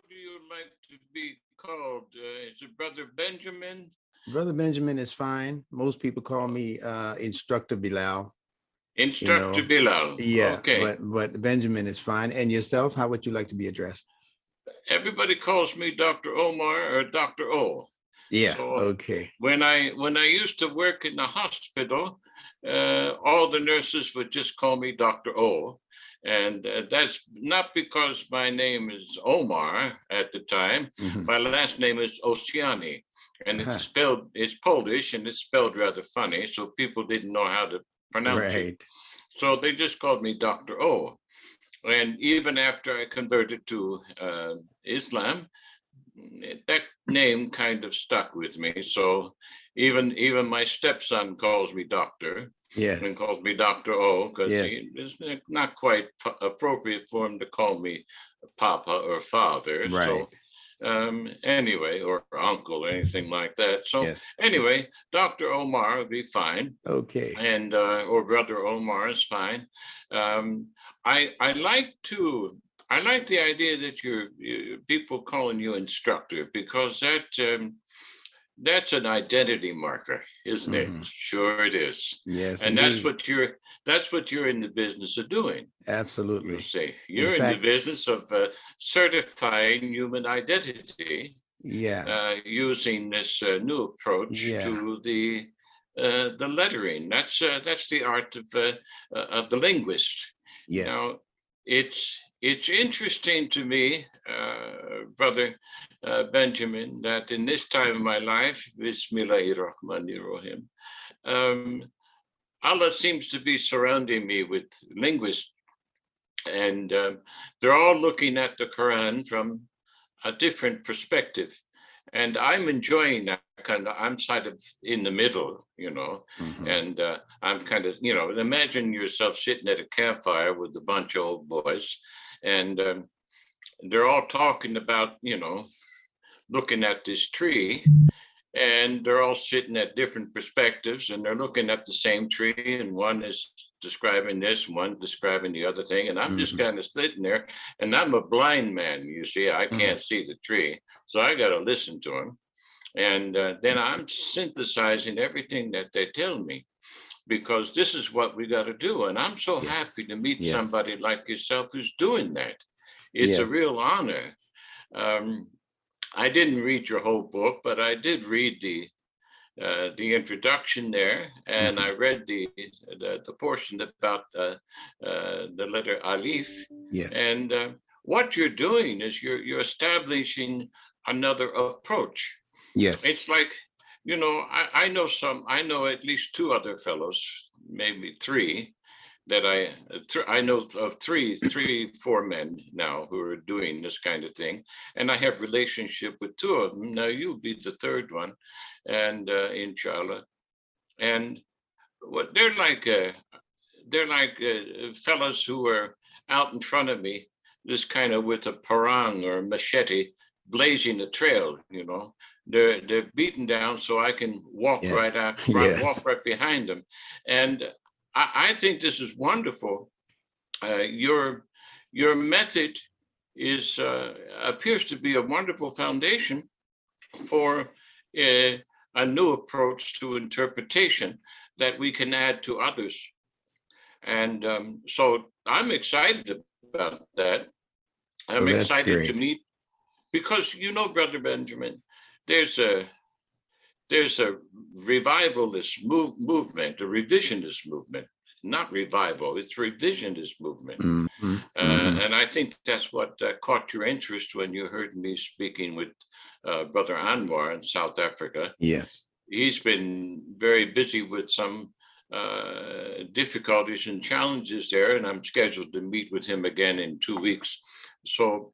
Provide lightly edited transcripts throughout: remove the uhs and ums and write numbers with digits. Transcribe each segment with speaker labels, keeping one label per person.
Speaker 1: do you like to be called? Is it Brother Benjamin?
Speaker 2: Brother Benjamin is fine. Most people call
Speaker 1: Oh,
Speaker 2: me Instructor Bilal, you
Speaker 1: Instructor
Speaker 2: know.
Speaker 1: Bilal.
Speaker 2: Yeah,
Speaker 1: Okay.
Speaker 2: but Benjamin is fine. And yourself, how would you like to be addressed?
Speaker 1: Everybody calls me Dr. Omar or Dr. O.
Speaker 2: Yeah,
Speaker 1: So
Speaker 2: okay.
Speaker 1: when I used to work in the hospital, all the nurses would just call me Dr. O. And that's not because my name is Omar at the time.
Speaker 2: Hmm.
Speaker 1: My last name is Oceani, and
Speaker 2: Uh-huh.
Speaker 1: it's Polish and it's spelled rather funny. So people didn't know how to pronounce it.
Speaker 2: Right.
Speaker 1: So they just called me Dr. O. And even after I converted to Islam, that name kind of stuck with me. So even my stepson calls me doctor and
Speaker 2: Yes.
Speaker 1: calls me Dr. O because
Speaker 2: Yes.
Speaker 1: it's not quite appropriate for him to call me Papa or Father.
Speaker 2: Right.
Speaker 1: So anyway, or uncle or anything like that. So
Speaker 2: Yes.
Speaker 1: anyway, Dr. Omar would be fine,
Speaker 2: Okay.
Speaker 1: and or Brother Omar is fine. Um, I like to I like the idea that people calling you instructor because that's an identity marker, isn't it?
Speaker 2: Hmm.
Speaker 1: Sure it is,
Speaker 2: Yes,
Speaker 1: and
Speaker 2: indeed.
Speaker 1: that's what you're in the business of doing. You
Speaker 2: Absolutely.
Speaker 1: say
Speaker 2: In
Speaker 1: you're in the
Speaker 2: fact,
Speaker 1: business of certifying human identity
Speaker 2: yeah.
Speaker 1: using this new approach
Speaker 2: Yeah.
Speaker 1: to the lettering. That's the art of the linguist.
Speaker 2: Yes.
Speaker 1: Now, it's interesting to me, brother Benjamin, that in this time of my life, Bismillahirrahmanirrahim, um, Allah seems to be surrounding me with linguists, and they're all looking at the Quran from a different perspective. And I'm enjoying that kind of, I'm sort of in the middle,
Speaker 2: Hmm.
Speaker 1: and I'm kind of, imagine yourself sitting at a campfire with a bunch of old boys, and they're all talking about, looking at this tree, and they're all sitting at different perspectives and they're looking at the same tree, and one is describing this, one describing the other thing, and I'm just
Speaker 2: Hmm.
Speaker 1: kind of sitting there, and I'm a blind man, you see, I
Speaker 2: Hmm.
Speaker 1: can't see the tree, so I got to listen to them, and then I'm synthesizing everything that they tell me, because this is what we got to do, and I'm so
Speaker 2: Yes.
Speaker 1: happy to meet
Speaker 2: Yes.
Speaker 1: somebody like yourself who's doing that. It's a
Speaker 2: Yes.
Speaker 1: real honor. um, I didn't read your whole book, but I did read the introduction there, and I
Speaker 2: Hmm.
Speaker 1: read the portion about the letter Alif,
Speaker 2: Yes.
Speaker 1: and what you're doing is you're establishing another approach.
Speaker 2: Yes.
Speaker 1: It's like, I know at least two other fellows, maybe three, that I know of three, four men now who are doing this kind of thing, and I have relationship with two of them. Now you'll be the third one, and inshallah, and what they're like fellows who are out in front of me, just kind of with a parang or a machete, blazing a trail. They're beaten down so I can walk right
Speaker 2: Yes.
Speaker 1: out, walk
Speaker 2: Yes.
Speaker 1: right behind them, and I think this is wonderful. Your method is appears to be a wonderful foundation for a new approach to interpretation that we can add to others. And so I'm excited about that. I'm
Speaker 2: Well, that's
Speaker 1: excited to
Speaker 2: great.
Speaker 1: meet, because Brother Benjamin, there's a there's a revivalist movement, a revisionist movement, not revival, it's revisionist movement.
Speaker 2: Hmm. Hmm.
Speaker 1: And I think that's what caught your interest when you heard me speaking with Brother Anwar in South Africa.
Speaker 2: Yes.
Speaker 1: He's been very busy with some difficulties and challenges there, and I'm scheduled to meet with him again in 2 weeks. So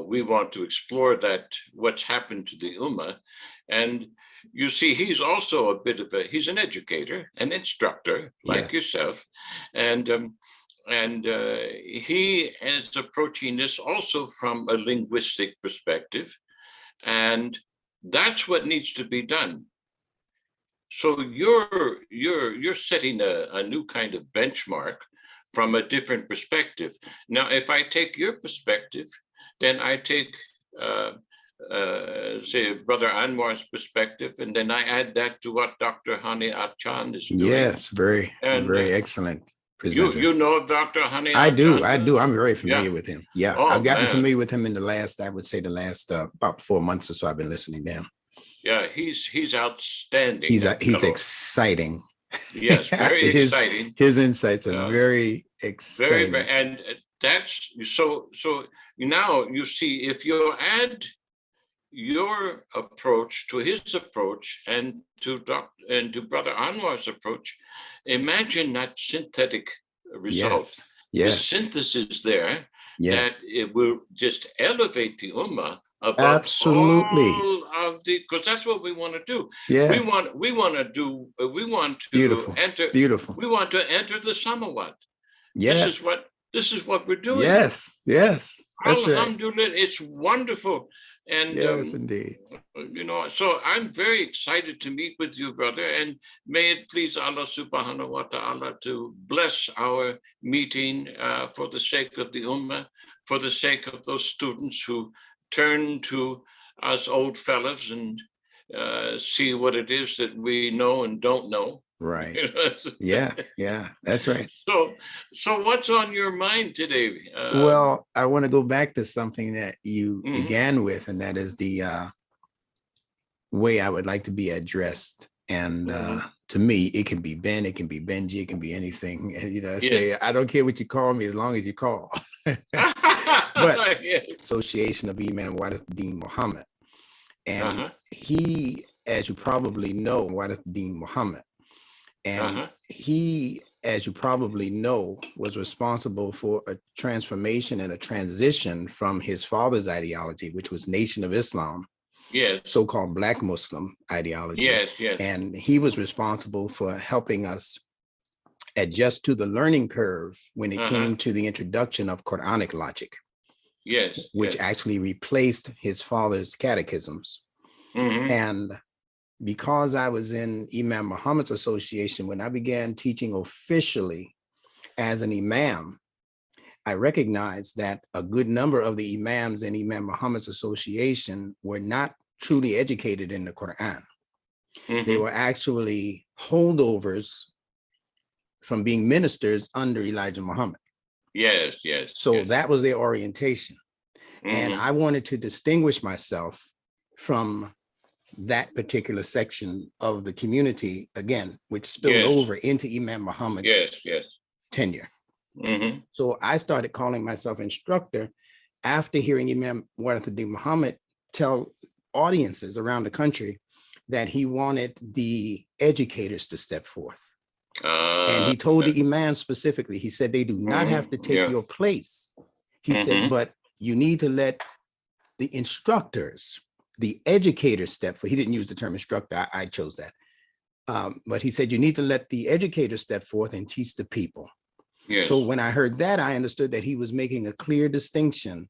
Speaker 1: we want to explore what's happened to the Ummah. And you see, he's also he's an educator, an instructor like
Speaker 2: Yes.
Speaker 1: yourself. And he is approaching this also from a linguistic perspective. And that's what needs to be done. So you're setting a new kind of benchmark from a different perspective. Now, if I take your perspective, then I take say Brother Anwar's perspective, and then I add that to what Dr. Hani Achan is doing.
Speaker 2: Yes, very,
Speaker 1: And
Speaker 2: very excellent
Speaker 1: you
Speaker 2: presenter.
Speaker 1: know Dr. Hani
Speaker 2: I
Speaker 1: Achan?
Speaker 2: do. I'm very
Speaker 1: Yeah.
Speaker 2: familiar with him. Yeah,
Speaker 1: Oh,
Speaker 2: I've gotten
Speaker 1: man.
Speaker 2: familiar with him in the last, I would say the last about 4 months or so. I've been listening to him.
Speaker 1: Yeah, he's outstanding.
Speaker 2: He's
Speaker 1: that
Speaker 2: he's
Speaker 1: fellow.
Speaker 2: exciting.
Speaker 1: Yes, very exciting.
Speaker 2: His insights are very exciting.
Speaker 1: Very, and that's so. So now you see, if you add your approach to his approach and to Brother Anwar's approach, imagine that synthetic result.
Speaker 2: Yes.
Speaker 1: The synthesis there, that it will just elevate the ummah above
Speaker 2: absolutely
Speaker 1: all of the, because that's what we want to do.
Speaker 2: Yes.
Speaker 1: We want to
Speaker 2: beautiful.
Speaker 1: enter
Speaker 2: Beautiful.
Speaker 1: we want to enter the samawat.
Speaker 2: Yes.
Speaker 1: This is what we're doing.
Speaker 2: Yes. That's
Speaker 1: Alhamdulillah,
Speaker 2: right.
Speaker 1: it's wonderful. And
Speaker 2: yes, indeed.
Speaker 1: You know, so I'm very excited to meet with you, brother, and may it please Allah subhanahu wa ta'ala to bless our meeting for the sake of the ummah, for the sake of those students who turn to us old fellas and see what it is that we know and don't know.
Speaker 2: Right. Yeah, that's right.
Speaker 1: So what's on your mind today?
Speaker 2: Well, I want to go back to something that you began with, and that is the way I would like to be addressed. And to me, it can be Ben, it can be Benji, it can be anything. And, I say, I don't care what you call me as long as you call. But Association of Imam Wadath-Din Muhammad. And he, as you probably know, Wadath-Din Muhammad. And he, as you probably know, was responsible for a transformation and a transition from his father's ideology, which was Nation of Islam, so-called Black Muslim ideology. And he was responsible for helping us adjust to the learning curve when it came to the introduction of Quranic logic, which actually replaced his father's catechisms. And because I was in Imam Muhammad's association, when I began teaching officially as an imam, I recognized that a good number of the imams in Imam Muhammad's association were not truly educated in the Quran. They were actually holdovers from being ministers under Elijah Muhammad. So that was their orientation. And I wanted to distinguish myself from that particular section of the community, again, which spilled over into Imam Muhammad's tenure. So I started calling myself instructor after hearing Imam Wadath-Din Muhammad tell audiences around the country that he wanted the educators to step forth. And he told the imams specifically, he said, they do not have to take your place. He said, but you need to let the instructors, the educators step forth. He didn't use the term instructor, I chose that. But he said, you need to let the educators step forth and teach the people. So when I heard that, I understood that he was making a clear distinction,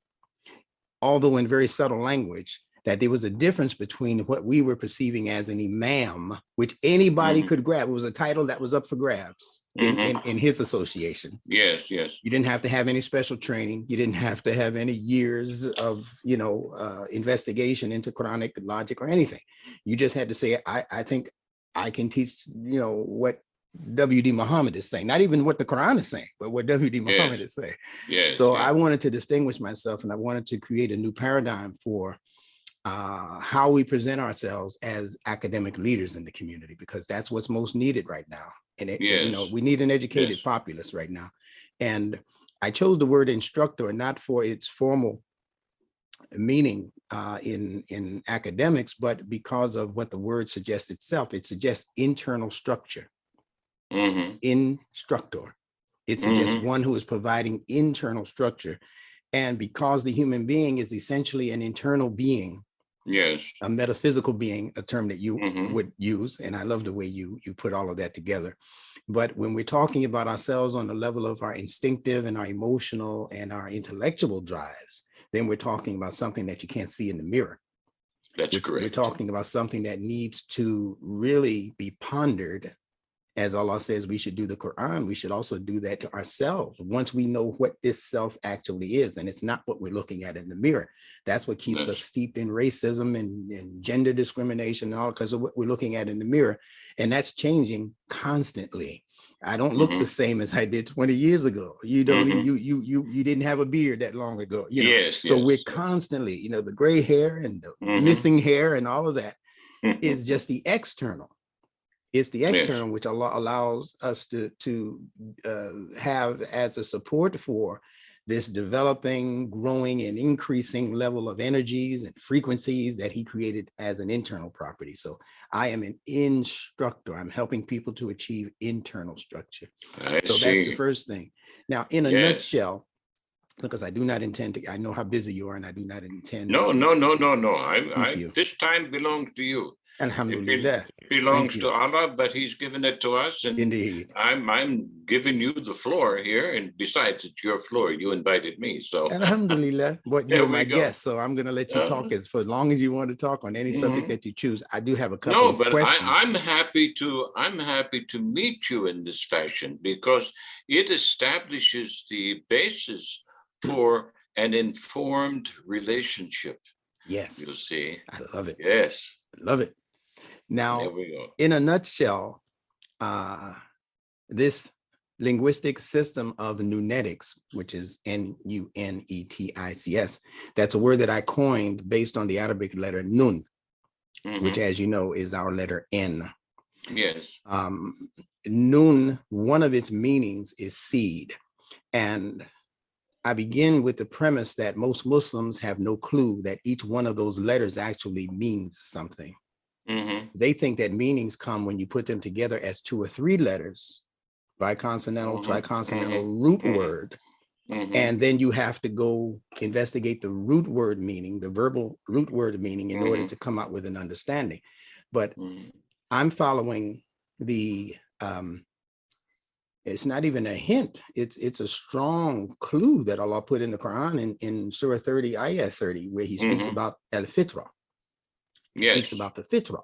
Speaker 2: although in very subtle language, that there was a difference between what we were perceiving as an imam, which anybody could grab. It was a title that was up for grabs in his association. You didn't have to have any special training. You didn't have to have any years of, investigation into Quranic logic or anything. You just had to say, I think I can teach, what W.D. Muhammad is saying, not even what the Quran is saying, but what W.D. Muhammad is saying. So I wanted to distinguish myself, and I wanted to create a new paradigm for how we present ourselves as academic leaders in the community, because that's what's most needed right now. And we need an educated populace right now. And I chose the word instructor not for its formal meaning in academics, but because of what the word suggests itself. It suggests internal structure. Instructor. It suggests one who is providing internal structure. And because the human being is essentially an internal being, a metaphysical being, a term that you would use, and I love the way you put all of that together. But when we're talking about ourselves on the level of our instinctive and our emotional and our intellectual drives, then we're talking about something that you can't see in the mirror.
Speaker 1: That's correct.
Speaker 2: We're talking about something that needs to really be pondered As Allah says, we should do the Quran, we should also do that to ourselves once we know what this self actually is. And it's not what we're looking at in the mirror. That's what keeps us steeped in racism and gender discrimination and all, because of what we're looking at in the mirror. And that's changing constantly. I don't look the same as I did 20 years ago. You don't, you didn't have a beard that long ago, you know.
Speaker 1: Yes,
Speaker 2: so we're constantly, you know, the gray hair and the missing hair and all of that is just the external. It's the external, which allows us to have as a support for this developing, growing, and increasing level of energies and frequencies that he created as an internal property. So I am an instructor. I'm helping people to achieve internal structure. So that's the first thing. Now, in a nutshell, because I do not intend to, I know how busy you are, and I do not intend.
Speaker 1: No. This time belongs to you.
Speaker 2: Alhamdulillah.
Speaker 1: It belongs to Allah, but he's given it to us. And
Speaker 2: indeed,
Speaker 1: I'm giving you the floor here. And besides, it's your floor. You invited me. So
Speaker 2: Alhamdulillah, but you're my guest. So I'm going to let you talk for as long as you want to talk on any subject that you choose. I do have a couple of questions.
Speaker 1: I'm happy to meet you in this fashion, because it establishes the basis for an informed relationship.
Speaker 2: Yes.
Speaker 1: You see.
Speaker 2: I love it.
Speaker 1: Yes.
Speaker 2: I love it. Now, in a nutshell, this linguistic system of Nunetics, which is Nunetics, that's a word that I coined based on the Arabic letter Nun, which, as you know, is our letter N.
Speaker 1: Yes.
Speaker 2: Nun, one of its meanings is seed. And I begin with the premise that most Muslims have no clue that each one of those letters actually means something. They think that meanings come when you put them together as 2 or 3 letters, biconsonantal, triconsonantal root word. And then you have to go investigate the root word meaning, the verbal root word meaning, in order to come up with an understanding. But I'm following the, it's not even a hint. It's a strong clue that Allah put in the Quran in Surah 30, Ayah 30, where he speaks about al-fitra. He speaks about the fitra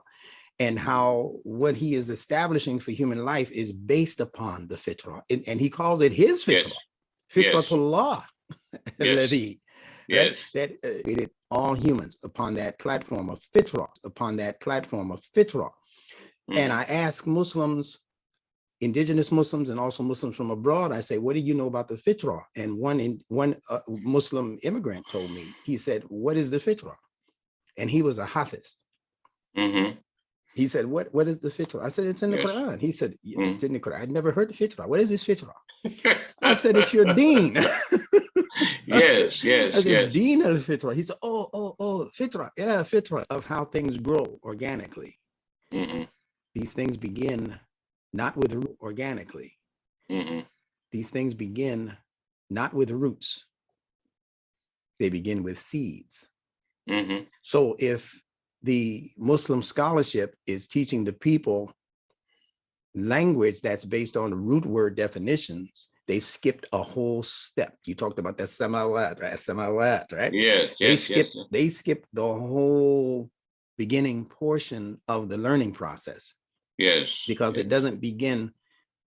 Speaker 2: and how what he is establishing for human life is based upon the fitra. And he calls it his fitra, fitratullah, that created all humans upon that platform of fitra, And I ask Muslims, indigenous Muslims, and also Muslims from abroad, I say, what do you know about the fitra? And one Muslim immigrant told me, he said, what is the fitra? And he was a hafiz. He said, what is the fitra? I said, it's in the Quran. He said, it's in the Quran. I'd never heard the fitra. What is this fitra? I said, it's your deen. I said, deen of the fitra. He said, oh, fitra. Yeah, fitra, of how things grow organically. These things begin not with root organically. These things begin not with roots. They begin with seeds. So if the Muslim scholarship is teaching the people language that's based on the root word definitions, they've skipped a whole step. You talked about that samawat, right? Samawat, right? They skipped the whole beginning portion of the learning process. Because it doesn't begin.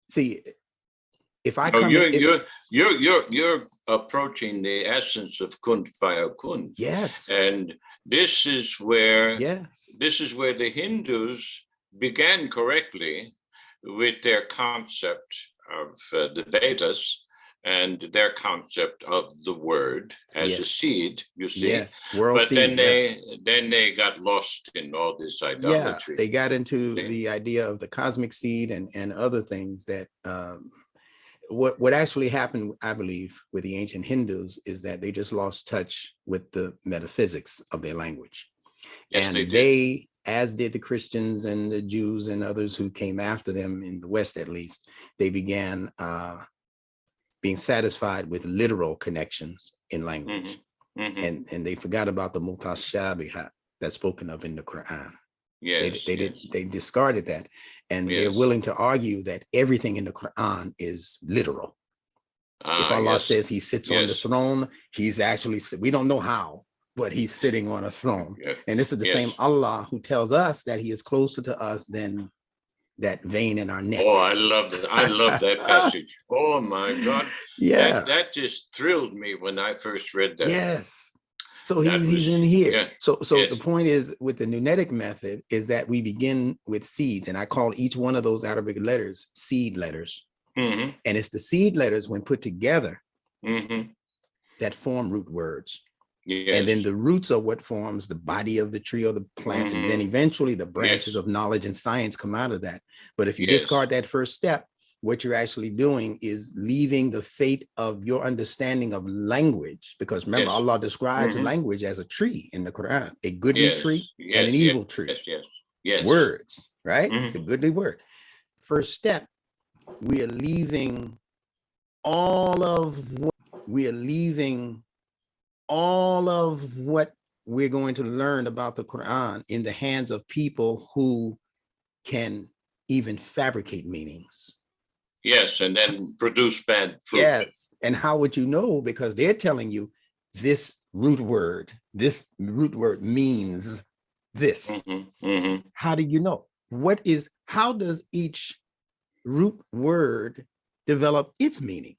Speaker 2: See, if I come,
Speaker 1: you're approaching the essence of kun fayakun.
Speaker 2: Yes.
Speaker 1: And this is where the Hindus began correctly with their concept of the Vedas and their concept of the word as a seed, you see. But seed, then they got lost in all this idolatry.
Speaker 2: They got into the idea of the cosmic seed and other things that what actually happened, I believe, with the ancient Hindus is that they just lost touch with the metaphysics of their language. They, as did the Christians and the Jews and others who came after them in the West, at least, they began being satisfied with literal connections in language. And they forgot about the mutashabihat that's spoken of in the Quran. They discarded that, and they're willing to argue that everything in the Quran is literal. If Allah says he sits on the throne, he's actually, we don't know how, but he's sitting on a throne. And this is the same Allah who tells us that he is closer to us than that vein in our neck.
Speaker 1: Oh, I love that. I love that passage. Oh my God.
Speaker 2: Yeah.
Speaker 1: That just thrilled me when I first read that.
Speaker 2: Yes. So
Speaker 1: That
Speaker 2: he's
Speaker 1: was,
Speaker 2: in here.
Speaker 1: yeah.
Speaker 2: So
Speaker 1: Yes.
Speaker 2: the point is with the Nunetic method is that we begin with seeds, and I call each one of those Arabic letters seed letters.
Speaker 1: Mm-hmm.
Speaker 2: And it's the seed letters when put together
Speaker 1: Mm-hmm.
Speaker 2: that form root words.
Speaker 1: Yes.
Speaker 2: And then the roots are what forms the body of the tree or the plant.
Speaker 1: Mm-hmm.
Speaker 2: And then eventually the branches
Speaker 1: Yes.
Speaker 2: of knowledge and science come out of that. But if you
Speaker 1: Yes.
Speaker 2: discard that first step, what you're actually doing is leaving the fate of your understanding of language. Because remember,
Speaker 1: Yes.
Speaker 2: Allah describes
Speaker 1: Mm-hmm.
Speaker 2: language as a tree in the Quran, a goodly
Speaker 1: Yes.
Speaker 2: tree
Speaker 1: Yes.
Speaker 2: and an evil tree.
Speaker 1: Yes. Yes. Yes.
Speaker 2: Words, right?
Speaker 1: Mm-hmm.
Speaker 2: The goodly word. First step, we are leaving all of what we're going to learn about the Quran in the hands of people who can even fabricate meanings.
Speaker 1: Yes, and then produce bad fruit.
Speaker 2: Yes. And how would you know? Because they're telling you this root word means this.
Speaker 1: Mm-hmm. Mm-hmm.
Speaker 2: How do you know? How does each root word develop its meaning?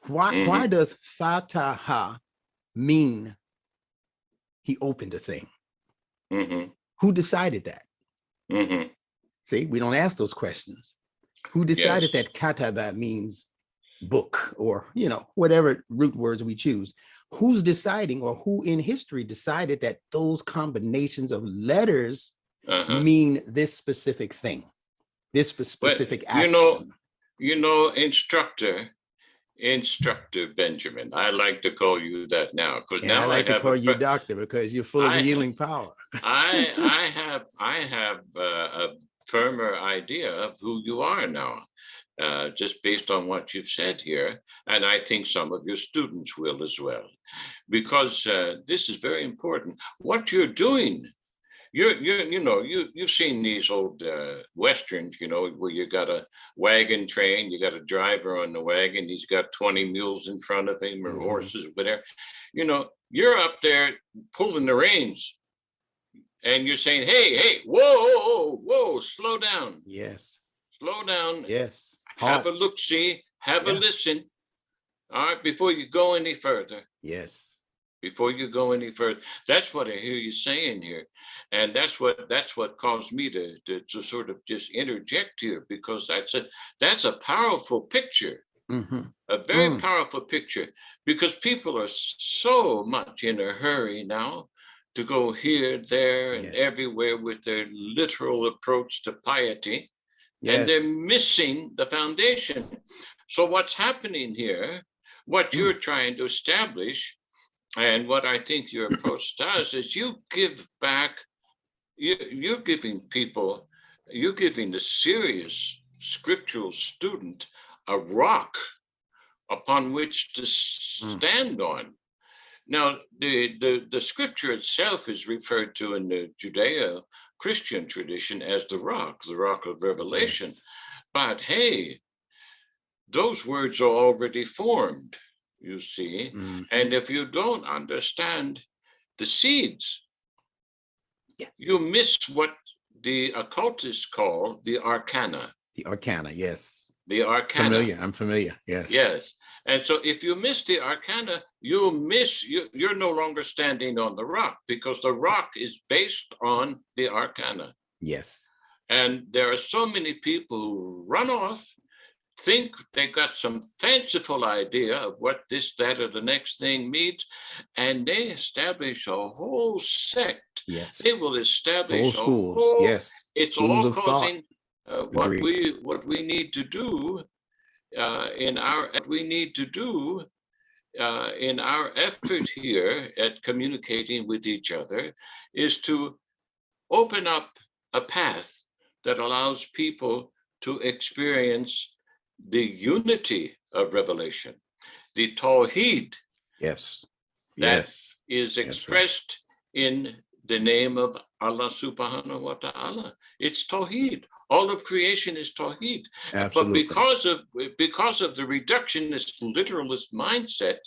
Speaker 2: Why does fataha mean he opened a thing?
Speaker 1: Mm-hmm.
Speaker 2: Who decided that?
Speaker 1: Mm-hmm.
Speaker 2: See, we don't ask those questions. Who decided that kataba means book, or whatever root words we choose? Who's deciding, or who in history decided that those combinations of letters mean this specific thing, this specific action?
Speaker 1: Instructor Benjamin. I like to call you that now, because now
Speaker 2: I like to call you doctor because you're full of healing power.
Speaker 1: I have a firmer idea of who you are now, just based on what you've said here, and I think some of your students will as well, because this is very important. What you're doing. You've seen these old westerns, where you got a wagon train, you got a driver on the wagon, he's got 20 mules in front of him, or horses, whatever. You're up there pulling the reins, and you're saying, hey, whoa, slow down.
Speaker 2: Yes.
Speaker 1: Slow down.
Speaker 2: Yes.
Speaker 1: Have a look-see, have a listen. All right, before you go any further.
Speaker 2: Yes. Before
Speaker 1: you go any further. That's what I hear you saying here. And that's what caused me to sort of just interject here, because that's a powerful picture. A very powerful picture, because people are so much in a hurry now to go here, there, and everywhere with their literal approach to piety. And they're missing the foundation. So what's happening here, what you're trying to establish, and what I think your approach does, is you give back, you're giving the serious scriptural student a rock upon which to stand on. Now, the scripture itself is referred to in the Judeo-Christian tradition as the rock of revelation. Yes. But hey, those words are already formed, you see. And if you don't understand the seeds, you miss what the occultists call the arcana.
Speaker 2: The arcana, yes.
Speaker 1: The arcana.
Speaker 2: I'm familiar, yes.
Speaker 1: Yes. And so if you miss the arcana, you're no longer standing on the rock, because the rock is based on the arcana.
Speaker 2: Yes.
Speaker 1: And there are so many people who run off, think they got some fanciful idea of what this, that, or the next thing means, and they establish a whole sect.
Speaker 2: Yes.
Speaker 1: They will establish
Speaker 2: whole schools. Yes.
Speaker 1: It's
Speaker 2: schools
Speaker 1: all causing what we need to do in our effort here at communicating with each other, is to open up a path that allows people to experience the unity of revelation, the Tawheed.
Speaker 2: Yes.
Speaker 1: That is expressed in the name of Allah subhanahu wa ta'ala. It's Tawheed. All of creation is Tawheed.
Speaker 2: Absolutely.
Speaker 1: But because of the reductionist, literalist mindset,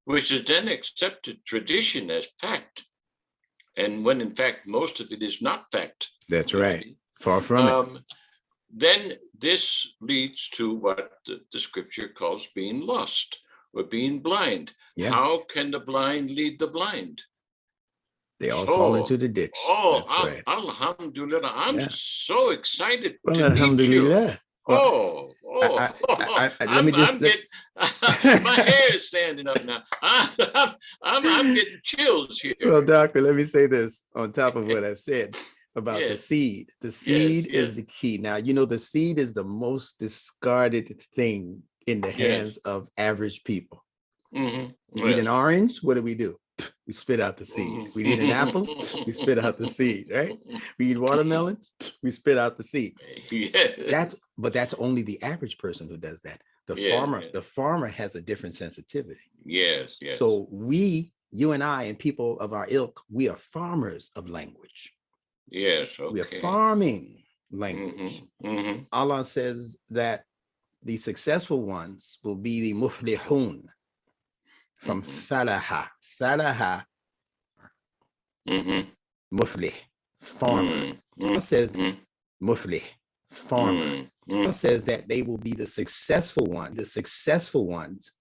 Speaker 1: which is then accepted tradition as fact, and when in fact most of it is not fact.
Speaker 2: That's right. Far from it.
Speaker 1: then this leads to what the scripture calls being lost or being blind.
Speaker 2: Yeah.
Speaker 1: How can the blind lead the blind?
Speaker 2: They all fall into the ditch. That's right.
Speaker 1: Alhamdulillah, I'm so excited
Speaker 2: Well,
Speaker 1: to meet you.
Speaker 2: alhamdulillah. Well, let me just
Speaker 1: I'm getting my hair is standing up now. I'm getting chills here.
Speaker 2: Well, doctor, let me say this on top of what I've said about the
Speaker 1: Yes.
Speaker 2: seed. The seed
Speaker 1: Yes,
Speaker 2: is the key. Now, you know, the seed is the most discarded thing in the hands of average people.
Speaker 1: Mhm.
Speaker 2: We eat an orange, what do? We spit out the seed. We eat an apple, we spit out the seed, right? We eat watermelon, we spit out the seed.
Speaker 1: Yes.
Speaker 2: That's only the average person who does that. The farmer has a different sensitivity.
Speaker 1: Yes, yes.
Speaker 2: So you and I and people of our ilk, we are farmers of language.
Speaker 1: Yes, okay.
Speaker 2: We are farming language. Allah says that the successful ones will be the muflihun from falaha. Falaha, muflih, farmer. Allah says muflih, farmer. Allah says that they will be the successful one. The successful ones,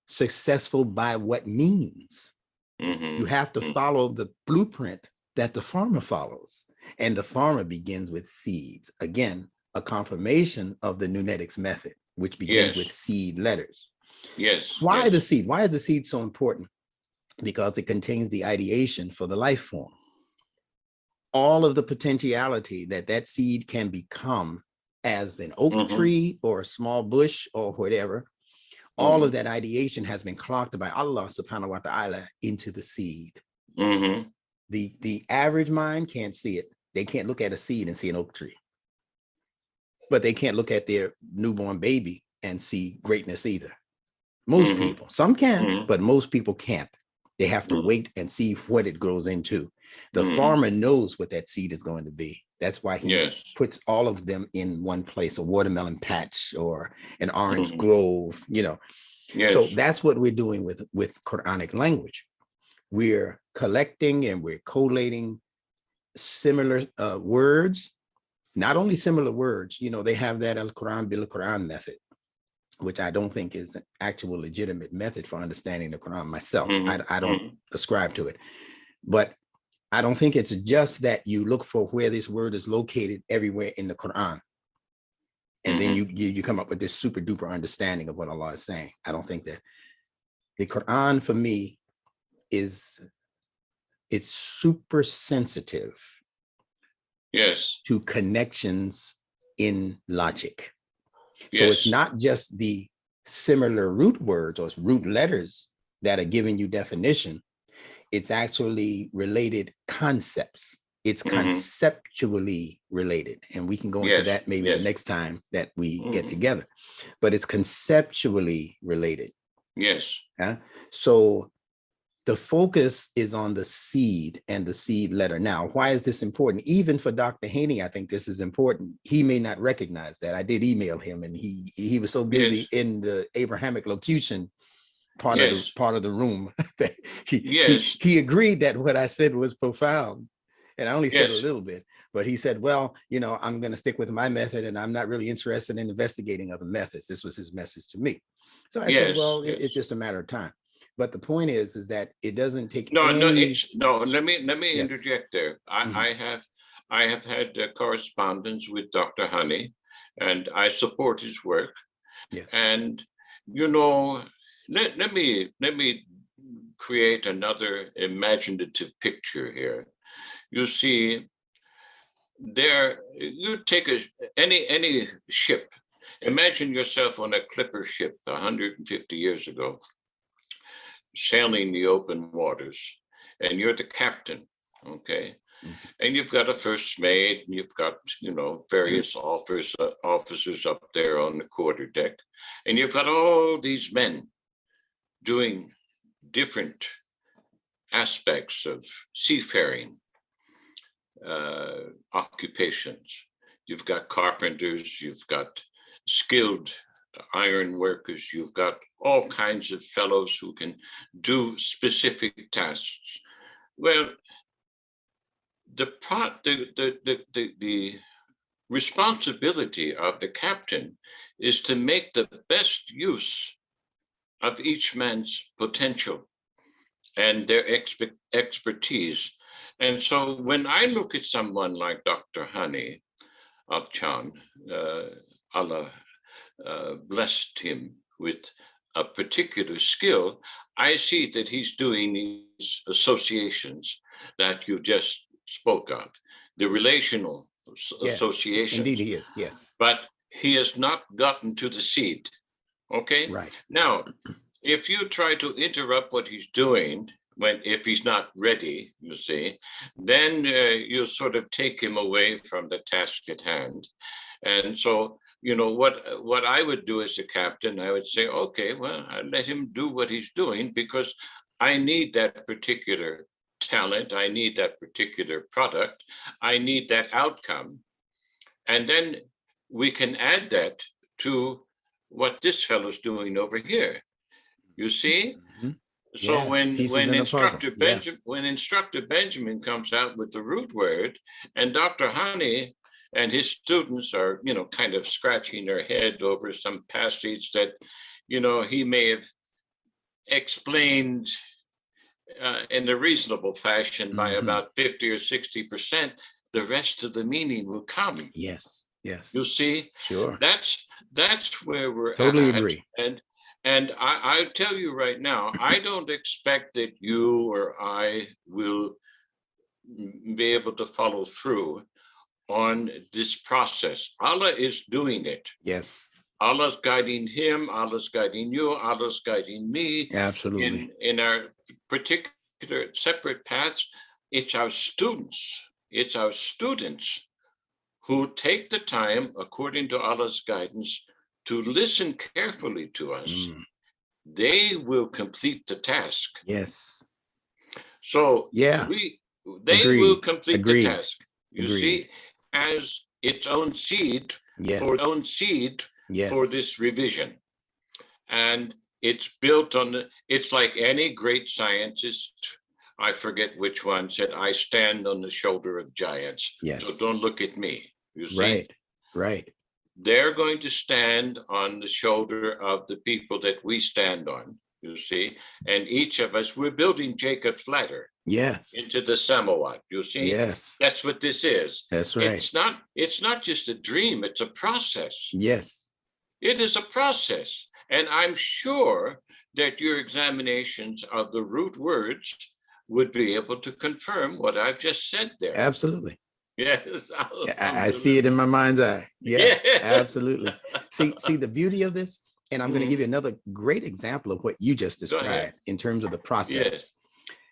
Speaker 2: successful by what means? You have to follow the blueprint that the farmer follows. And the farmer begins with seeds. Again, a confirmation of the Nunetics method, which begins with seed letters.
Speaker 1: Yes.
Speaker 2: Why the seed? Why is the seed so important? Because it contains the ideation for the life form. All of the potentiality that seed can become as an oak tree or a small bush or whatever, all of that ideation has been clocked by Allah subhanahu wa ta'ala into the seed. The average mind can't see it. They can't look at a seed and see an oak tree. But they can't look at their newborn baby and see greatness either. Most people, some can, but most people can't. They have to wait and see what it grows into. The farmer knows what that seed is going to be. That's why he puts all of them in one place, a watermelon patch or an orange grove, you know. So that's what we're doing with Quranic language. We're collecting and we're collating similar words, not only similar words, you know, they have that Al-Quran bil Quran method, which I don't think is an actual legitimate method for understanding the Quran myself. I don't ascribe to it, but I don't think it's just that you look for where this word is located everywhere in the Quran. And then you come up with this super duper understanding of what Allah is saying. I don't think that. The Quran for me it's super sensitive to connections in logic. So it's not just the similar root words or root letters that are giving you definition. It's actually related concepts. It's conceptually related. And we can go into that maybe the next time that we get together. But it's conceptually related. So the focus is on the seed and the seed letter. Now, why is this important? Even for Dr. Haney, I think this is important. He may not recognize that. I did email him and he was so busy in the Abrahamic locution part of the room that he agreed that what I said was profound. And I only said a little bit, but he said, well, you know, I'm going to stick with my method and I'm not really interested in investigating other methods. This was his message to me. So I said, well, it's just a matter of time. But the point is that it doesn't take
Speaker 1: let me interject there. I have had correspondence with Dr. Honey, and I support his work. And you know, let me create another imaginative picture here. You see, you take any ship. Imagine yourself on a clipper ship 150 years ago, sailing the open waters, and you're the captain, okay? And you've got a first mate, and you've got, you know, various officers up there on the quarterdeck, and you've got all these men doing different aspects of seafaring occupations. You've got carpenters, you've got skilled iron workers, you've got all kinds of fellows who can do specific tasks. Well, the responsibility of the captain is to make the best use of each man's potential and their expertise. And so when I look at someone like Dr. Hani of Chan, Allah blessed him with a particular skill, I see that he's doing these associations that you just spoke of, the relational
Speaker 2: Yes,
Speaker 1: associations.
Speaker 2: indeed he is. Yes.
Speaker 1: But he has not gotten to the seed. Okay.
Speaker 2: Right.
Speaker 1: Now, if you try to interrupt what he's doing, if he's not ready, you see, then you sort of take him away from the task at hand. And so, what I would do as a captain, I would say, okay, well, I let him do what he's doing because I need that particular talent, I need that particular product, I need that outcome. And then we can add that to what this fellow's doing over here. You see?
Speaker 2: Mm-hmm.
Speaker 1: So
Speaker 2: Yes,
Speaker 1: when Instructor Benjamin comes out with the root word, and Dr. Hani and his students are, kind of scratching their head over some passage that, he may have explained in a reasonable fashion by about 50 or 60%, the rest of the meaning will come.
Speaker 2: Yes. Yes.
Speaker 1: You see?
Speaker 2: Sure.
Speaker 1: That's where we're
Speaker 2: totally
Speaker 1: at.
Speaker 2: Agree.
Speaker 1: And I'll tell you right now, I don't expect that you or I will be able to follow through on this process. Allah is doing it.
Speaker 2: Yes.
Speaker 1: Allah's guiding him, Allah's guiding you, Allah's guiding me.
Speaker 2: Absolutely.
Speaker 1: In our particular separate paths. It's our students who take the time, according to Allah's guidance, to listen carefully to us. They will complete the task.
Speaker 2: Yes.
Speaker 1: So
Speaker 2: yeah,
Speaker 1: they will complete the task. You
Speaker 2: Agreed.
Speaker 1: see, as its own seed,
Speaker 2: yes.
Speaker 1: or its own seed
Speaker 2: yes.
Speaker 1: for this revision. And it's built on it's like any great scientist, I forget which one, said, I stand on the shoulder of giants.
Speaker 2: Yes.
Speaker 1: So don't look at me. You see?
Speaker 2: Right. Right.
Speaker 1: They're going to stand on the shoulder of the people that we stand on, you see? And each of us, we're building Jacob's ladder.
Speaker 2: Yes.
Speaker 1: Into the Samawat, you see?
Speaker 2: Yes.
Speaker 1: That's what this is.
Speaker 2: That's right.
Speaker 1: It's not just a dream, it's a process.
Speaker 2: Yes.
Speaker 1: It is a process. And I'm sure that your examinations of the root words would be able to confirm what I've just said there.
Speaker 2: Absolutely.
Speaker 1: Yes.
Speaker 2: I see it in my mind's eye. Yeah. Absolutely. See the beauty of this? And I'm going to give you another great example of what you just described in terms of the process.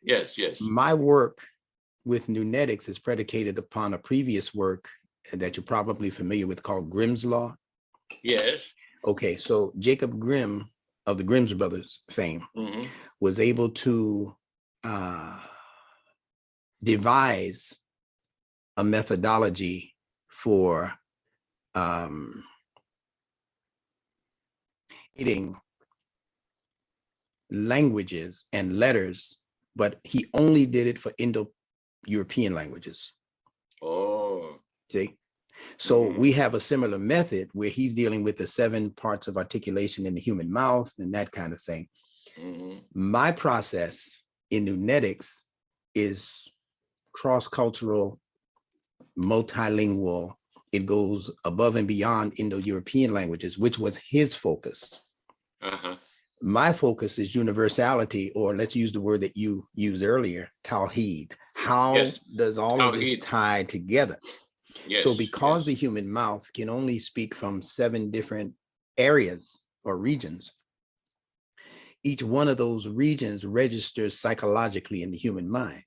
Speaker 1: Yes.
Speaker 2: My work with Nunetics is predicated upon a previous work that you're probably familiar with called Grimm's Law.
Speaker 1: Yes.
Speaker 2: Okay, so Jacob Grimm of the Grimm's Brothers fame was able to devise a methodology for creating languages and letters, but he only did it for Indo-European languages.
Speaker 1: Oh.
Speaker 2: See? So we have a similar method where he's dealing with the 7 parts of articulation in the human mouth and that kind of thing. My process in Nunetics is cross-cultural, multilingual. It goes above and beyond Indo-European languages, which was his focus. My focus is universality, or let's use the word that you used earlier, Tawheed. How does all of this tie together? So because the human mouth can only speak from 7 different areas or regions, each one of those regions registers psychologically in the human mind.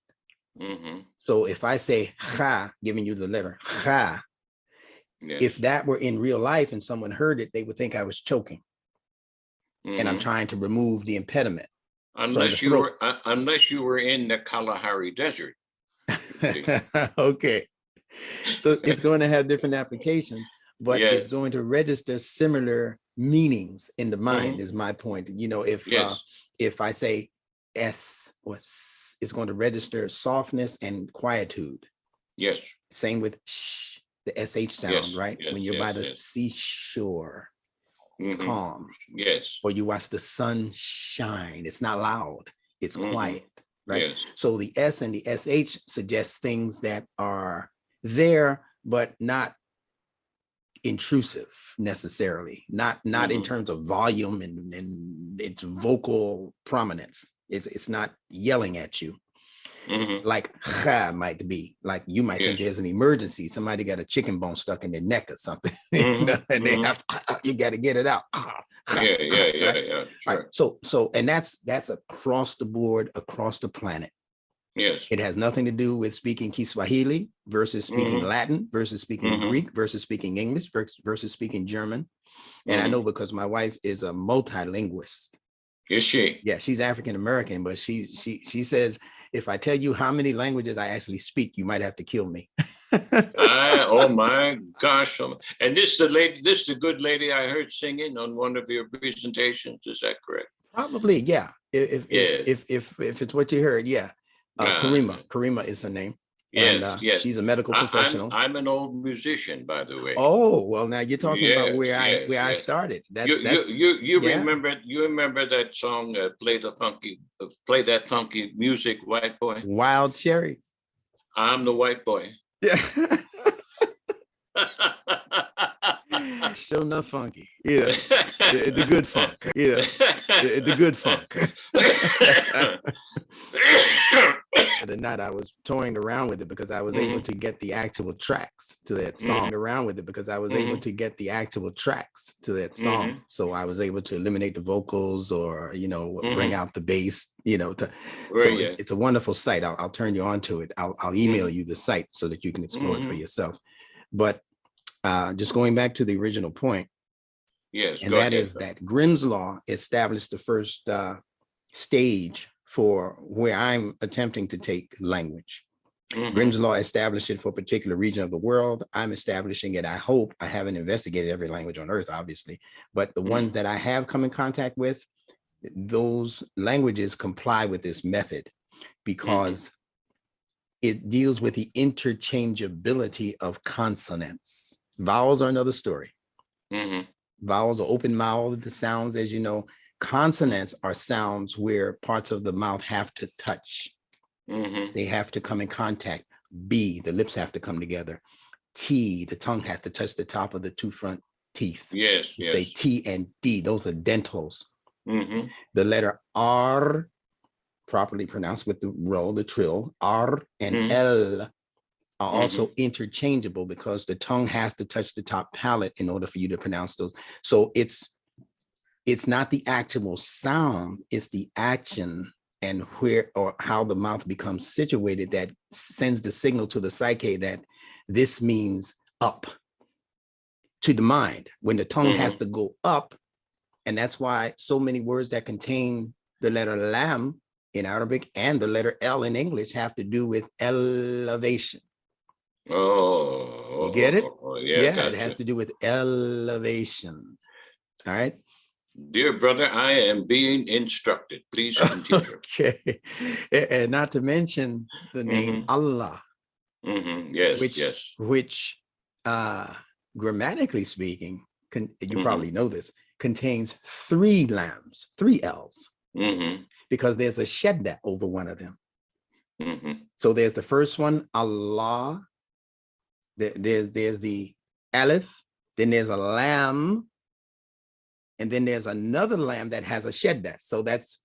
Speaker 2: So if I say cha, giving you the letter cha, if that were in real life and someone heard it, they would think I was choking. And I'm trying to remove the impediment.
Speaker 1: Unless you were in the Kalahari Desert.
Speaker 2: Okay. So it's going to have different applications, but it's going to register similar meanings in the mind is my point. You know, if I say S or S, it's going to register softness and quietude.
Speaker 1: Yes.
Speaker 2: Same with sh, the SH sound, right?
Speaker 1: yes,
Speaker 2: When you're by
Speaker 1: yes,
Speaker 2: the
Speaker 1: yes.
Speaker 2: seashore, it's calm.
Speaker 1: Yes.
Speaker 2: Or you watch the sun shine. It's not loud. It's quiet, right?
Speaker 1: Yes.
Speaker 2: So the S and the SH suggest things that are there, but not intrusive necessarily, not in terms of volume and its vocal prominence. It's not yelling at you like ha might be. Like you might think there's an emergency. Somebody got a chicken bone stuck in their neck or something, and they have you got to get it out.
Speaker 1: Yeah. Sure.
Speaker 2: Right. So and that's across the board, across the planet.
Speaker 1: Yes.
Speaker 2: It has nothing to do with speaking Kiswahili versus speaking Latin versus speaking Greek versus speaking English versus speaking German. And I know because my wife is a multilingualist.
Speaker 1: Is she?
Speaker 2: Yeah, she's African American, but she says, if I tell you how many languages I actually speak, you might have to kill me.
Speaker 1: Oh my gosh! And this is the good lady I heard singing on one of your presentations. Is that correct?
Speaker 2: Probably, yeah. If it's what you heard, yeah. Karima is her name.
Speaker 1: Yes,
Speaker 2: and
Speaker 1: yes.
Speaker 2: she's a medical professional.
Speaker 1: I'm an old musician, by the way.
Speaker 2: Oh, well, now you're talking about where I started.
Speaker 1: You remember that song, play that funky music, white boy?
Speaker 2: Wild Cherry.
Speaker 1: I'm the white boy.
Speaker 2: Yeah. Sure enough funky. Yeah. The good funk. Yeah. The good funk. The night I was toying around with it because I was able to get the actual tracks to that song around with it because I was able to get the actual tracks to that song. So I was able to eliminate the vocals or, bring out the bass, it's a wonderful site. I'll turn you on to it. I'll email you the site so that you can explore it for yourself. But just going back to the original point.
Speaker 1: Yes.
Speaker 2: And that is that Grimm's Law established the first stage for where I'm attempting to take language. Grimm's Law established it for a particular region of the world. I'm establishing it. I hope. I haven't investigated every language on earth, obviously, but the ones that I have come in contact with, those languages comply with this method because it deals with the interchangeability of consonants. Vowels are another story. Vowels are open mouthed sounds, as you know. Consonants are sounds where parts of the mouth have to touch. They have to come in contact. B, the lips have to come together. T, the tongue has to touch the top of the two front teeth.
Speaker 1: Yes.
Speaker 2: Say T and D, those are dentals. The letter R, properly pronounced with the roll, the trill, R and L are also interchangeable because the tongue has to touch the top palate in order for you to pronounce those. So it's not the actual sound, it's the action and where or how the mouth becomes situated that sends the signal to the psyche that this means up to the mind. When the tongue has to go up, and that's why so many words that contain the letter lam in Arabic and the letter L in English have to do with elevation. You get it? Yeah, gotcha. It has to do with elevation. All right.
Speaker 1: Dear brother, I am being instructed. Please continue.
Speaker 2: Okay. And not to mention the name Allah.
Speaker 1: Yes,
Speaker 2: which grammatically speaking, you probably know this, contains 3 lambs, 3 L's, because there's a shadda over one of them. So there's the first one, Allah. There's the Aleph, then there's a lam, and then there's another lam that has a shadda. So that's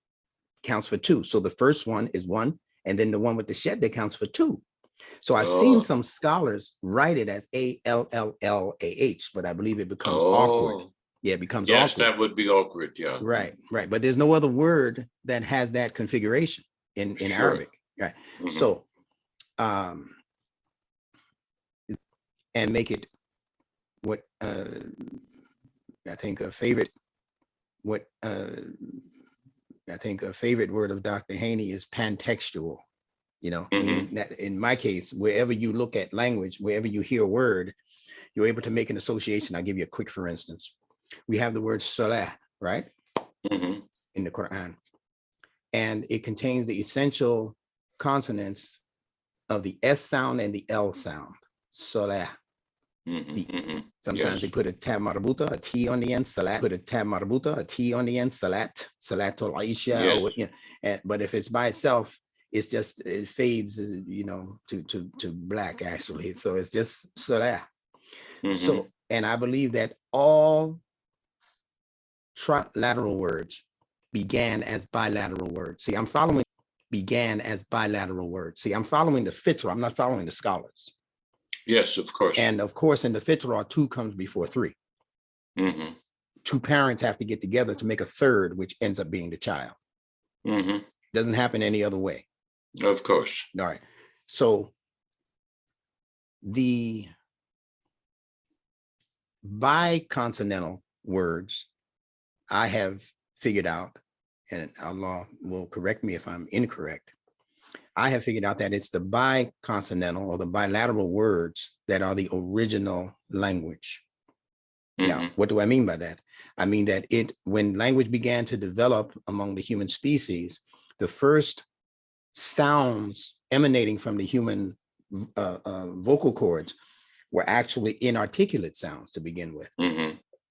Speaker 2: counts for 2. So the first one is 1, and then the one with the shadda counts for 2. So I've seen some scholars write it as A-L-L-L-A-H, but I believe it becomes awkward. Yeah, it becomes awkward. Yes,
Speaker 1: that would be awkward, yeah.
Speaker 2: Right. But there's no other word that has that configuration in Arabic. Right. So, and make it what I think a favorite word of Dr. Haney is pantextual. Meaning that in my case, wherever you look at language, wherever you hear a word, you're able to make an association. I'll give you a quick, for instance. We have the word salah, right? In the Quran. And it contains the essential consonants of the S sound and the L sound, salah. Sometimes they put a tab marbuta, a T on the end, salat, put a tab marbuta, a T on the end, salat, salatul Aisha, or, you know, but if it's by itself, it's just, it fades, you know, to black actually. So it's just salah. So, and I believe that all trilateral words began as bilateral words. See, I'm following began as bilateral words. See, I'm following the fitra. I'm not following the scholars.
Speaker 1: Yes, of course.
Speaker 2: And of course, in the fitra, 2 comes before 3. 2 parents have to get together to make a third, which ends up being the child. Doesn't happen any other way.
Speaker 1: Of course.
Speaker 2: All right. So the biconsonantal words, I have figured out, and Allah will correct me if I'm incorrect, I have figured out that it's the biconsonantal or the bilateral words that are the original language. Now, what do I mean by that? I mean that when language began to develop among the human species, the first sounds emanating from the human vocal cords were actually inarticulate sounds to begin with.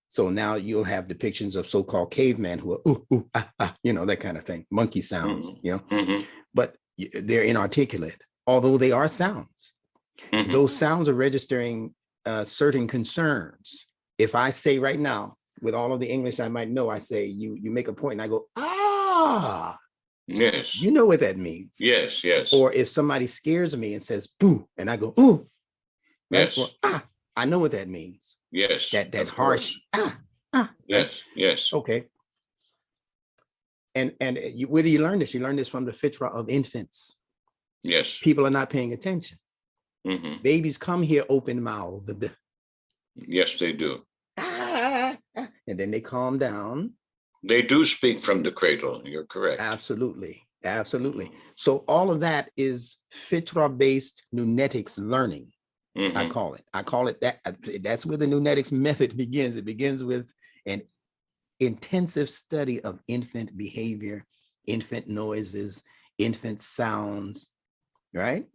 Speaker 2: So now you'll have depictions of so-called cavemen who are ooh, ooh, ah, ah, you know, that kind of thing, monkey sounds, you know, but they're inarticulate, although they are sounds. Those sounds are registering certain concerns. If I say right now, with all of the English I might know, I say, you make a point and I go, ah,
Speaker 1: yes,
Speaker 2: you know what that means.
Speaker 1: Yes, yes.
Speaker 2: Or if somebody scares me and says, boo, and I go, ooh, right?
Speaker 1: Yes.
Speaker 2: Or, ah, I know what that means.
Speaker 1: Yes.
Speaker 2: That harsh,
Speaker 1: yes,
Speaker 2: right?
Speaker 1: yes.
Speaker 2: Okay. And where do you learn this? You learn this from the fitra of infants.
Speaker 1: Yes.
Speaker 2: People are not paying attention. Babies come here open mouthed.
Speaker 1: Yes, they do.
Speaker 2: And then they calm down.
Speaker 1: They do speak from the cradle. You're correct.
Speaker 2: Absolutely. Absolutely. So all of that is fitra-based Nunetics learning. I call it that. That's where the Nunetics method begins. It begins with an intensive study of infant behavior, infant noises, infant sounds, right?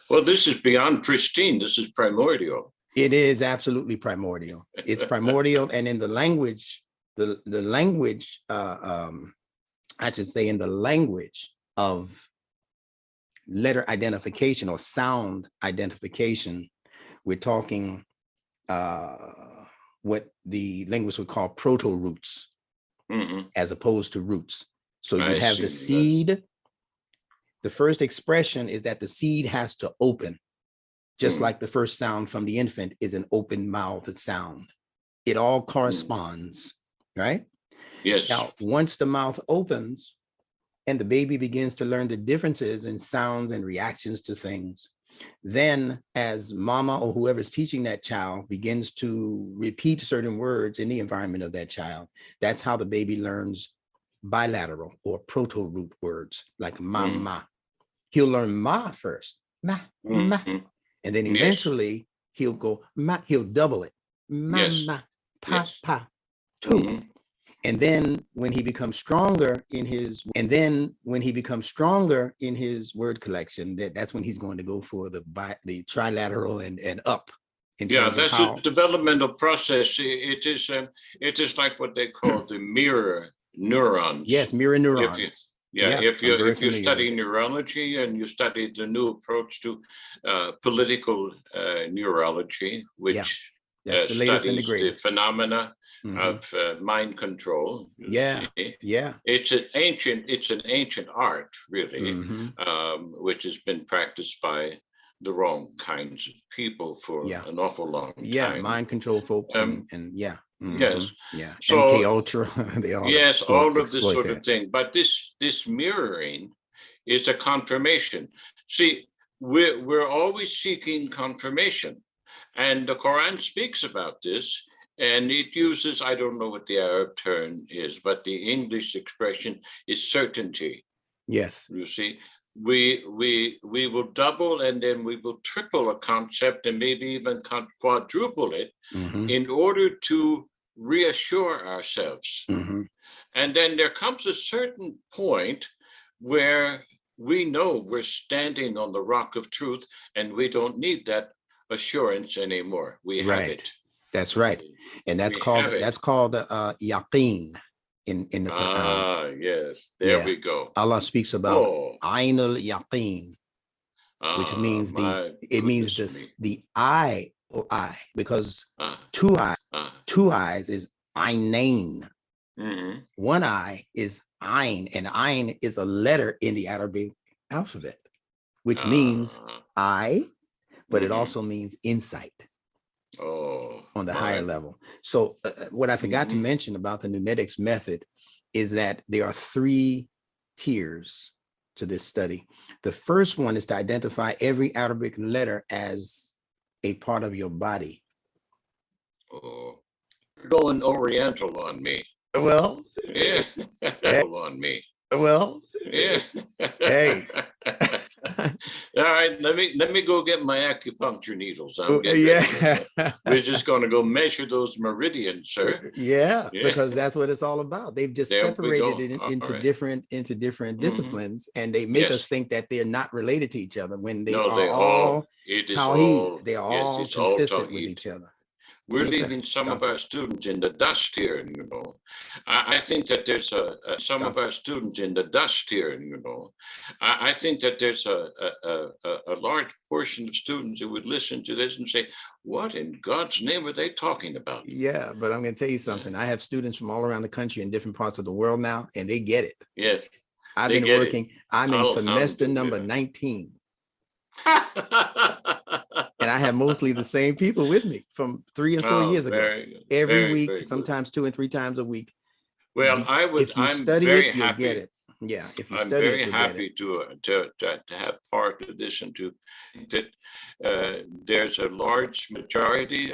Speaker 1: Well, this is beyond pristine. This is primordial.
Speaker 2: It is absolutely primordial. It's primordial. And in the language, the language, I should say in the language of letter identification or sound identification, we're talking what the linguists would call proto-roots as opposed to roots. So you have the seed. The first expression is that the seed has to open, just like the first sound from the infant is an open mouthed sound. It all corresponds, right?
Speaker 1: Yes.
Speaker 2: Now, once the mouth opens and the baby begins to learn the differences in sounds and reactions to things, then as mama or whoever's teaching that child begins to repeat certain words in the environment of that child, that's how the baby learns bilateral or proto-root words like mama. He'll learn ma first, ma, ma. And then eventually he'll go, ma, he'll double it. Mama, pa, pa, two. And then when he becomes stronger in his, word collection, that's when he's going to go for the trilateral and up.
Speaker 1: That's a developmental process. It is like what they call the mirror neurons.
Speaker 2: Yes, mirror neurons.
Speaker 1: If you study neurology and you study the new approach to political neurology, which studies the phenomena of mind control. It's an ancient art, really, which has been practiced by the wrong kinds of people for an awful long time.
Speaker 2: Mind control folks
Speaker 1: Yes.
Speaker 2: So MK Ultra, they all
Speaker 1: all of this sort of thing. But this mirroring is a confirmation. See, we're always seeking confirmation, and the Quran speaks about this, and it uses, I don't know what the Arab term is, but the English expression is certainty.
Speaker 2: Yes.
Speaker 1: You see, we will double and then we will triple a concept and maybe even quadruple it in order to reassure ourselves. And then there comes a certain point where we know we're standing on the rock of truth and we don't need that assurance anymore. We have
Speaker 2: Right.
Speaker 1: it.
Speaker 2: That's right. And
Speaker 1: We have it.
Speaker 2: that's called yaqeen in the Quran.
Speaker 1: Ah, yes. There
Speaker 2: Yeah.
Speaker 1: we go.
Speaker 2: Allah speaks about
Speaker 1: Oh,
Speaker 2: Ainul Yaqeen, which means
Speaker 1: my
Speaker 2: it means
Speaker 1: goodness me.
Speaker 2: the eye or eye, because
Speaker 1: Ah,
Speaker 2: two
Speaker 1: ah.
Speaker 2: eyes is Ainain.
Speaker 1: Mm-hmm.
Speaker 2: One eye is Ain, and Ain is a letter in the Arabic alphabet, which means
Speaker 1: Ah,
Speaker 2: eye, but it
Speaker 1: mm-hmm.
Speaker 2: also means insight
Speaker 1: Oh,
Speaker 2: on the higher
Speaker 1: my.
Speaker 2: level. So what I forgot to
Speaker 1: Mm-hmm.
Speaker 2: mention about the Nunetics method is that there are 3 tiers to this study. The first one is to identify every Arabic letter as a part of your body.
Speaker 1: Oh, you're going Oriental on me.
Speaker 2: Well,
Speaker 1: Yeah, on me.
Speaker 2: well,
Speaker 1: Yeah.
Speaker 2: hey.
Speaker 1: All right, let me go get my acupuncture needles. I'm getting
Speaker 2: Yeah.
Speaker 1: ready. We're just going to go measure those meridians, sir.
Speaker 2: Yeah,
Speaker 1: Yeah.
Speaker 2: because that's what it's all about. They've just
Speaker 1: There we
Speaker 2: separated
Speaker 1: go.
Speaker 2: it
Speaker 1: All
Speaker 2: into
Speaker 1: right.
Speaker 2: different
Speaker 1: Mm-hmm.
Speaker 2: disciplines, and they make us
Speaker 1: Yes.
Speaker 2: think that they're not related to each other when they
Speaker 1: No,
Speaker 2: are
Speaker 1: they all.
Speaker 2: all
Speaker 1: It is
Speaker 2: Tawheed.
Speaker 1: all.
Speaker 2: They are
Speaker 1: Yes,
Speaker 2: all
Speaker 1: it's all
Speaker 2: consistent with
Speaker 1: Tawheed.
Speaker 2: each other.
Speaker 1: We're
Speaker 2: Yes, sir.
Speaker 1: leaving some of
Speaker 2: Doctor.
Speaker 1: our students in the dust here, you know. I think that there's some of our students in the dust here, you know. I think that there's a large portion of students who would listen to this and say, "What in God's name are they talking about?"
Speaker 2: Yeah, but I'm going to tell you something. I have students from all around the country in different parts of the world now, and they get it.
Speaker 1: Yes,
Speaker 2: I've
Speaker 1: they
Speaker 2: been
Speaker 1: get it.
Speaker 2: working. I'm in semester number
Speaker 1: Alhamdulillah.
Speaker 2: 19. And I have mostly the same people with me from 3 and 4
Speaker 1: Oh,
Speaker 2: years ago.
Speaker 1: very good.
Speaker 2: Every
Speaker 1: Very,
Speaker 2: week,
Speaker 1: very good.
Speaker 2: sometimes 2 and 3 times a week.
Speaker 1: Well,
Speaker 2: If you
Speaker 1: I'm
Speaker 2: study it,
Speaker 1: very
Speaker 2: you'll get
Speaker 1: happy.
Speaker 2: it. Yeah, if you
Speaker 1: I'm
Speaker 2: study it,
Speaker 1: very
Speaker 2: you'll get it.
Speaker 1: happy to have part of this and to think that there's a large majority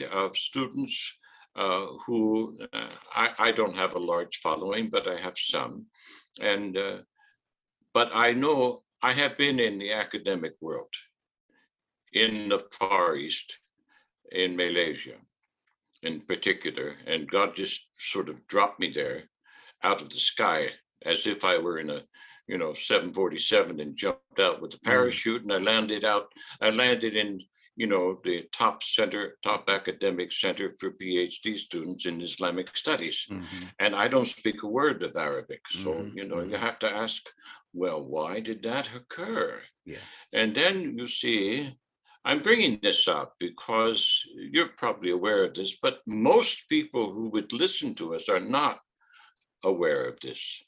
Speaker 1: of students who I don't have a large following, but I have some, and but I know I have been in the academic world in the Far East, in Malaysia in particular, and God just sort of dropped me there out of the sky as if I were in a 747 and jumped out with a parachute, and I landed in the top academic center for PhD students in Islamic studies. And I don't speak a word of Arabic, so you have to ask, well, why did that occur?
Speaker 2: Yes.
Speaker 1: And then you see, I'm bringing this up because you're probably aware of this, but most people who would listen to us are not aware of this.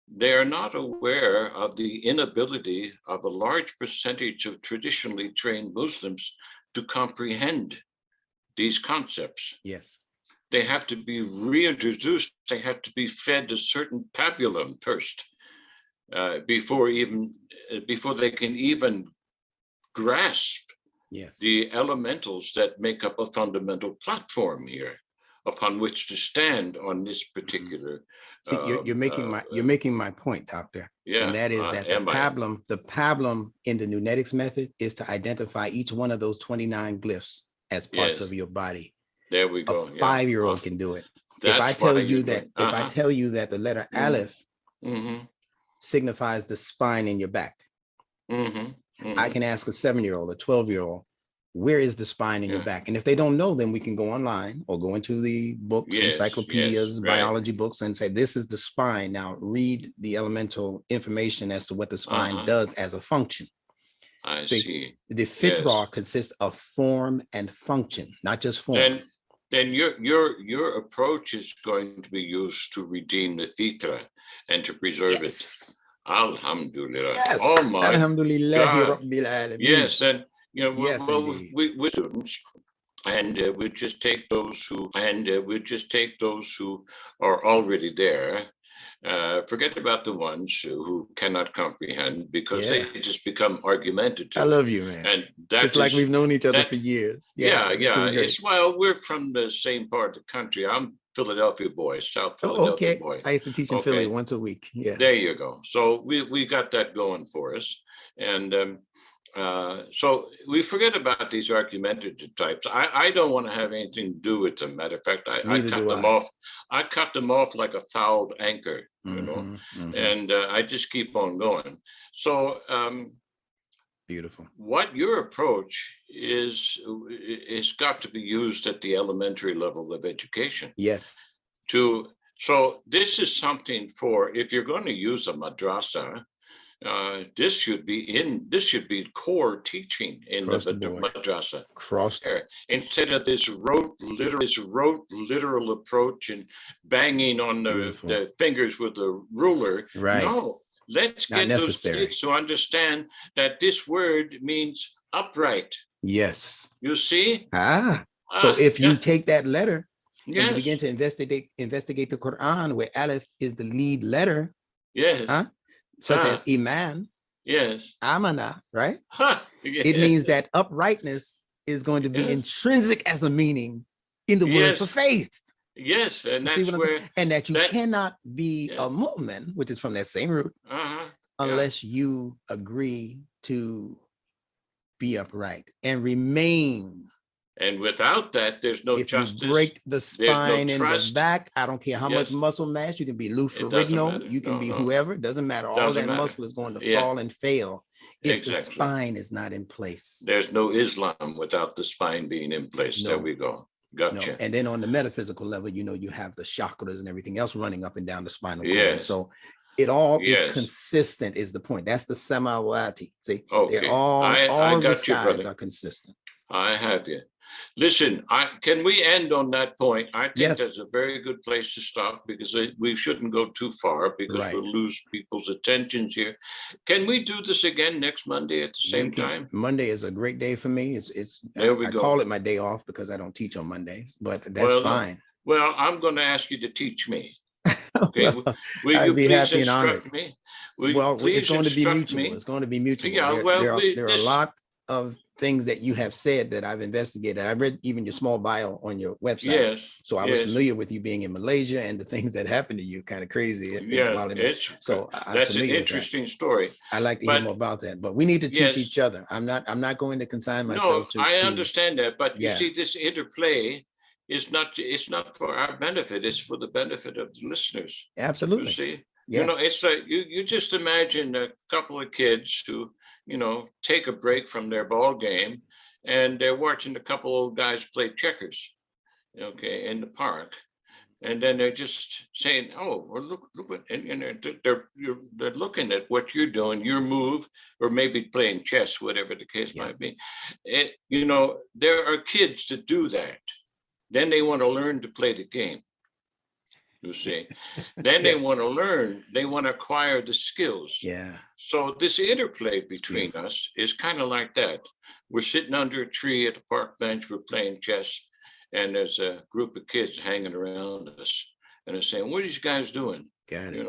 Speaker 1: They are not aware of the inability of a large percentage of traditionally trained Muslims to comprehend these concepts.
Speaker 2: Yes.
Speaker 1: They have to be reintroduced. They have to be fed a certain pabulum first before they can even grasp the elementals that make up a fundamental platform here upon which to stand on this particular.
Speaker 2: See, you're making my point, Doctor.
Speaker 1: Yeah,
Speaker 2: and that is that the pablum in the Nunetics method is to identify each one of those 29 glyphs as parts of your body.
Speaker 1: There we go.
Speaker 2: A 5-year-old can do it. If I tell you that the letter Aleph signifies the spine in your back, I can ask a 7-year-old, a 12-year-old, where is the spine in your back? And if they don't know, then we can go online or go into the books, encyclopedias, biology books, and say, this is the spine. Now read the elemental information as to what the spine does as a function.
Speaker 1: I see.
Speaker 2: The fitra consists of form and function, not just form.
Speaker 1: Then your approach is going to be used to redeem the fitra and to preserve it. Alhamdulillah.
Speaker 2: Yes.
Speaker 1: Oh my
Speaker 2: God.
Speaker 1: Yes, and we students, and we just take those who are already there. Forget about the ones who cannot comprehend, because they just become argumentative.
Speaker 2: I love you, man.
Speaker 1: And
Speaker 2: it's like we've known each other for years.
Speaker 1: Yeah. It's we're from the same part of the country. I'm Philadelphia boy, South Philadelphia boy.
Speaker 2: I used to teach in Philly once a week. Yeah.
Speaker 1: There you go. So we got that going for us. And so we forget about these argumentative types. I don't want to have anything to do with them. Matter of fact, I cut them off. I cut them off like a fouled anchor, and I just keep on going. So
Speaker 2: Beautiful.
Speaker 1: What your approach is got to be used at the elementary level of education.
Speaker 2: Yes.
Speaker 1: So this is something for, if you're going to use a madrasa, this should be core teaching in the
Speaker 2: Across the board.
Speaker 1: madrasa.
Speaker 2: Cross.
Speaker 1: Instead of this rote literal approach and banging on the fingers with a ruler.
Speaker 2: Right.
Speaker 1: No, let's get those kids to understand that this word means upright.
Speaker 2: Yes.
Speaker 1: You see?
Speaker 2: So if you take that letter and
Speaker 1: yes.
Speaker 2: you begin to investigate the Quran, where Aleph is the lead letter.
Speaker 1: Yes.
Speaker 2: Such as Iman.
Speaker 1: Yes.
Speaker 2: Amana, right?
Speaker 1: Yes.
Speaker 2: It means that uprightness is going to be intrinsic as a meaning in the word for faith.
Speaker 1: Yes, and that's where,
Speaker 2: and that you cannot be a mu'min, which is from that same root, unless you agree to be upright and remain.
Speaker 1: And without that, there's no justice.
Speaker 2: If you break the spine in the back, I don't care how much muscle mass, you can be Lou Ferrigno, you can be whoever, it doesn't matter. All that muscle is going to fall and fail if the spine is not in place.
Speaker 1: There's no Islam without the spine being in place. There we go. Gotcha.
Speaker 2: And then on the metaphysical level, you have the chakras and everything else running up and down the spinal cord. So it all is consistent is the point. That's the samawati. See, they're all of the skies are consistent.
Speaker 1: I have you. Listen, can we end on that point? I think that's a very good place to stop, because we shouldn't go too far, because we'll lose people's attentions here. Can we do this again next Monday at the same time?
Speaker 2: Monday is a great day for me. I call it my day off because I don't teach on Mondays, but that's fine.
Speaker 1: Well, I'm going to ask you to teach me. Okay, will
Speaker 2: I'd
Speaker 1: you
Speaker 2: be
Speaker 1: please
Speaker 2: happy and honored.
Speaker 1: instruct me?
Speaker 2: It's going to be mutual. It's going to be mutual.
Speaker 1: Yeah,
Speaker 2: there are a lot of things that you have said that I've investigated. I read even your small bio on your website.
Speaker 1: Yes.
Speaker 2: So I was familiar with you being in Malaysia and the things that happened to you. Kind of crazy.
Speaker 1: That's an interesting story.
Speaker 2: I like to hear more about that. But we need to teach each other. I'm not going to consign myself to.
Speaker 1: I understand that, but you see, this interplay is not. It's not for our benefit. It's for the benefit of the listeners.
Speaker 2: Absolutely.
Speaker 1: You see. It's like you just imagine a couple of kids who, take a break from their ball game, and they're watching a couple old guys play checkers, in the park, and then they're just saying, "Oh, well, look what," and they're looking at what you're doing, your move, or maybe playing chess, whatever the case might be. There are kids that do that. Then they want to learn to play the game. You see, then they want to learn, they want to acquire the skills.
Speaker 2: Yeah.
Speaker 1: So this interplay between us is kind of like that. We're sitting under a tree at the park bench, we're playing chess, and there's a group of kids hanging around us, and they're saying, "What are these guys doing?"
Speaker 2: Got it.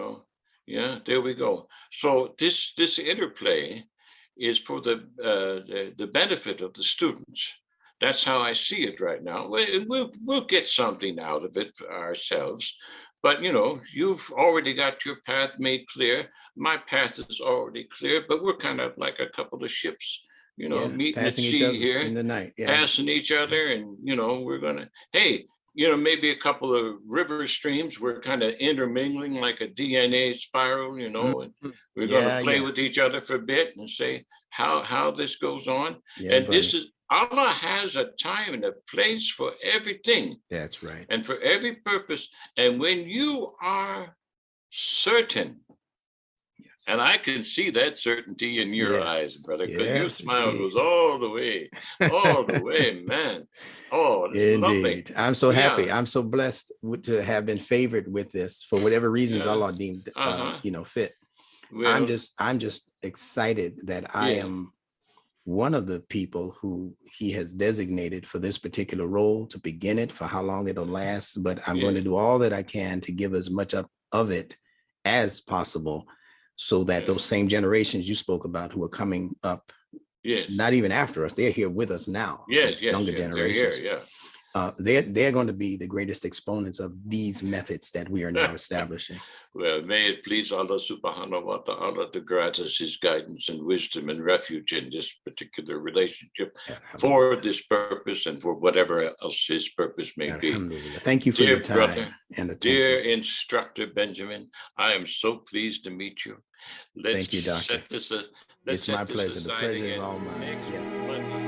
Speaker 1: Yeah, there we go. So this interplay is for the benefit of the students. That's how I see it right now. We'll get something out of it for ourselves. But, you've already got your path made clear. My path is already clear, but we're kind of like a couple of ships, meeting at sea here
Speaker 2: in the night,
Speaker 1: passing each other. And, we're going to, maybe a couple of river streams. We're kind of intermingling like a DNA spiral, and we're going to play with each other for a bit and say how this goes on. This is, Allah has a time and a place for everything.
Speaker 2: That's right.
Speaker 1: And for every purpose. And when you are certain, and I can see that certainty in your eyes, brother, because your smile goes all the way, man. Oh, it's lovely.
Speaker 2: I'm so happy. I'm so blessed to have been favored with this for whatever reasons Allah deemed, fit. Well, I'm just excited that I am one of the people who he has designated for this particular role to begin it, for how long it'll last. But I'm going to do all that I can to give as much of it as possible, so that those same generations you spoke about who are coming up, not even after us, they're here with us now. Younger generations. They're going to be the greatest exponents of these methods that we are now establishing.
Speaker 1: Well, may it please Allah subhanahu wa ta'ala to grant us his guidance and wisdom and refuge in this particular relationship for this purpose and for whatever else his purpose may be.
Speaker 2: Thank you for your time, brother, and attention.
Speaker 1: Dear Instructor Benjamin, I am so pleased to meet you.
Speaker 2: Thank you, Doctor.
Speaker 1: Let's
Speaker 2: It's my
Speaker 1: set this
Speaker 2: pleasure. The
Speaker 1: aside
Speaker 2: pleasure is
Speaker 1: again
Speaker 2: all mine.
Speaker 1: next
Speaker 2: Yes.
Speaker 1: Monday.